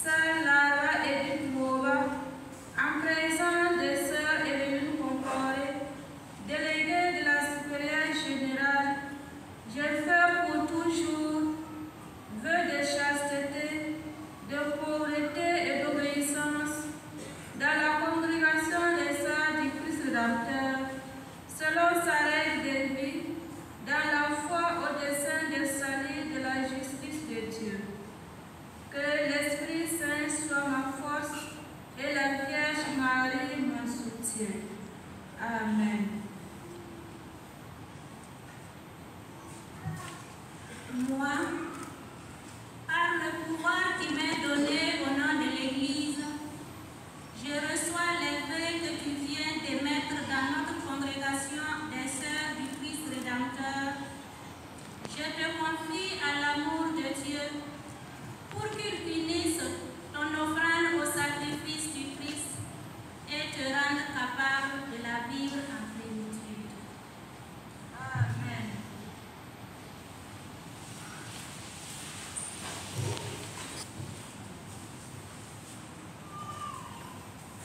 Sœur Lara Edith Mova, en présence des sœurs Eveline Comporé, déléguée de la supérieure générale, je fais pour toujours vœu de chasteté, de pauvreté et d'obéissance dans la congrégation des sœurs du Christ Rédempteur, selon sa règle de vie, dans la foi au dessein du salut de la justice de Dieu. Que l'Esprit Saint soit ma force et la Vierge Marie mon soutien. Amen. Moi, par le pouvoir qui m'est donné au nom de l'Église, je reçois les vœux que tu viens d'émettre dans notre congrégation des sœurs du Christ Rédempteur. Je te confie à l'amour de Dieu pour qu'il unisse ton offrande au sacrifice du Christ et te rende capable de la vivre en plénitude. Amen.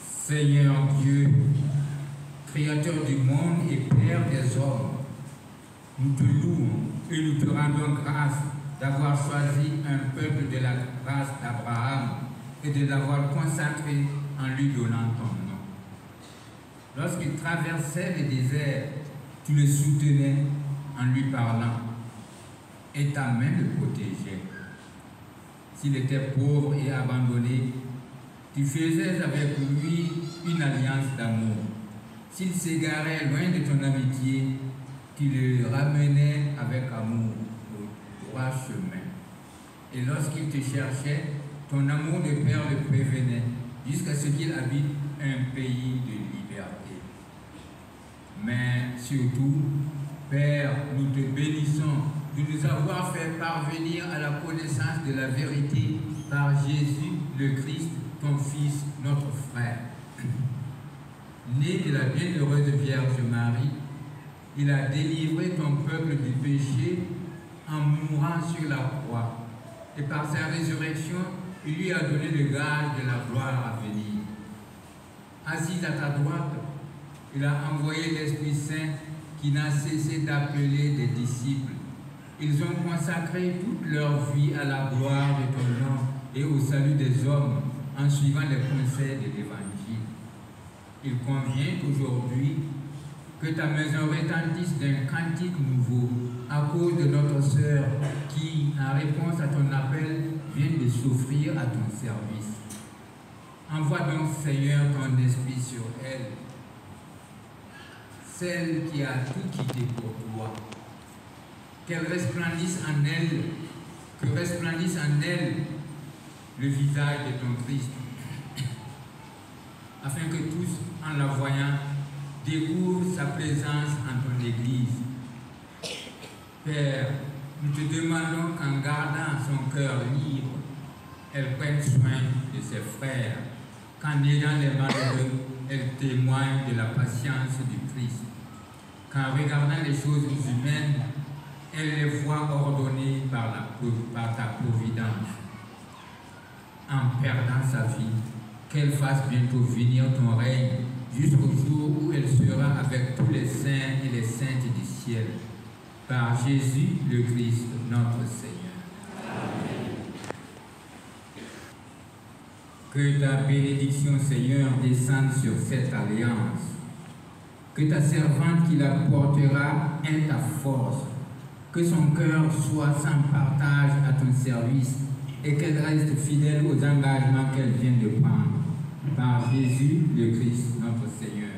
Seigneur Dieu, Créateur du monde et Père des hommes, nous te louons et nous te rendons grâce d'avoir choisi un peuple de la race d'Abraham et de l'avoir consacré en lui donnant ton nom. Lorsqu'il traversait le désert, tu le soutenais en lui parlant et ta main le protégeait. S'il était pauvre et abandonné, tu faisais avec lui une alliance d'amour. S'il s'égarait loin de ton amitié, tu le ramenais avec amour au droit chemin. Et lorsqu'il te cherchait, ton amour de père le prévenait, jusqu'à ce qu'il habite un pays de liberté. Mais surtout, Père, nous te bénissons de nous avoir fait parvenir à la connaissance de la vérité par Jésus le Christ, ton Fils, notre frère. Né de la bienheureuse Vierge Marie, il a délivré ton peuple du péché en mourant sur la croix. Et par sa résurrection, il lui a donné le gage de la gloire à venir. Assis à ta droite, il a envoyé l'Esprit Saint qui n'a cessé d'appeler des disciples. Ils ont consacré toute leur vie à la gloire de ton nom et au salut des hommes en suivant les conseils de l'Évangile. Il convient aujourd'hui que ta maison retentisse d'un cantique nouveau à cause de notre sœur qui, en réponse à ton appel, vient de s'offrir à ton service. Envoie donc, Seigneur, ton esprit sur elle, celle qui a tout quitté pour toi. Qu'elle resplendisse en elle, que resplendisse en elle le visage de ton Christ, afin que tous, en la voyant, découvrent sa présence en ton Église. Père, nous te demandons qu'en gardant son cœur libre, elle prenne soin de ses frères, qu'en aidant les malheureux, elle témoigne de la patience du Christ, qu'en regardant les choses humaines, elle les voit ordonnées par ta providence. En perdant sa vie, qu'elle fasse bientôt venir ton règne, jusqu'au jour où elle sera avec tous les saints et les saintes du ciel. Par Jésus le Christ, notre Seigneur. Amen. Que ta bénédiction, Seigneur, descende sur cette alliance. Que ta servante qui la portera ait ta force. Que son cœur soit sans partage à ton service et qu'elle reste fidèle aux engagements qu'elle vient de prendre. Par Jésus le Christ, notre Seigneur.